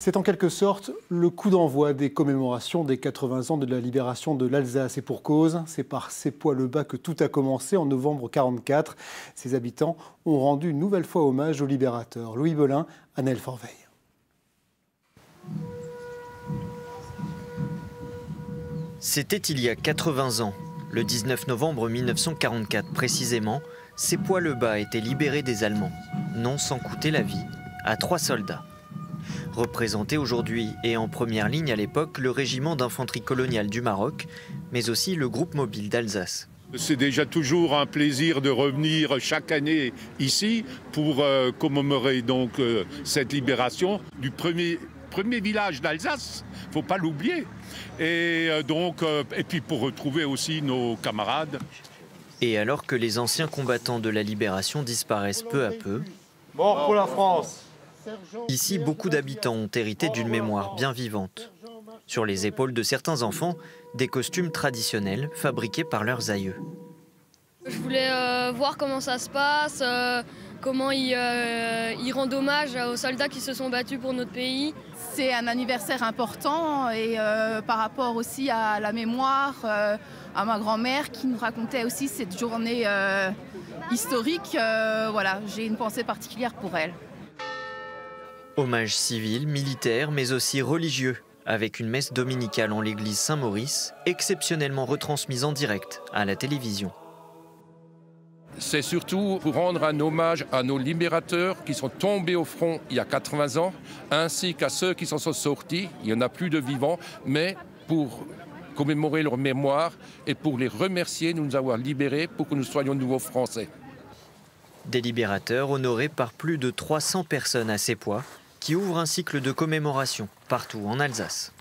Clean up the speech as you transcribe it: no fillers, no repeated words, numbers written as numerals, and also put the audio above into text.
C'est en quelque sorte le coup d'envoi des commémorations des 80 ans de la libération de l'Alsace. Et pour cause, c'est par Seppois-le-Bas que tout a commencé en novembre 1944. Ses habitants ont rendu une nouvelle fois hommage aux libérateurs. Louis Belin, Annelle Forveille. C'était il y a 80 ans, le 19 novembre 1944 précisément, Seppois-le-Bas a été libéré des Allemands, non sans coûter la vie à 3 soldats. Représenté aujourd'hui et en première ligne à l'époque le régiment d'infanterie coloniale du Maroc, mais aussi le groupe mobile d'Alsace. C'est déjà toujours un plaisir de revenir chaque année ici pour commémorer donc cette libération du premier village d'Alsace, il ne faut pas l'oublier. Et puis pour retrouver aussi nos camarades. Et alors que les anciens combattants de la libération disparaissent peu à peu, mort pour la France. Ici, beaucoup d'habitants ont hérité d'une mémoire bien vivante. Sur les épaules de certains enfants, des costumes traditionnels fabriqués par leurs aïeux. Je voulais voir comment ça se passe, comment ils rendent hommage aux soldats qui se sont battus pour notre pays. C'est un anniversaire important et par rapport aussi à la mémoire, à ma grand-mère qui nous racontait aussi cette journée historique. Voilà, j'ai une pensée particulière pour elle. Hommage civil, militaire, mais aussi religieux, avec une messe dominicale en l'église Saint-Maurice, exceptionnellement retransmise en direct à la télévision. C'est surtout pour rendre un hommage à nos libérateurs qui sont tombés au front il y a 80 ans, ainsi qu'à ceux qui s'en sont sortis, il n'y en a plus de vivants, mais pour commémorer leur mémoire et pour les remercier de nous avoir libérés pour que nous soyons de nouveaux Français. Des libérateurs honorés par plus de 300 personnes à Seppois, qui ouvrent un cycle de commémoration partout en Alsace.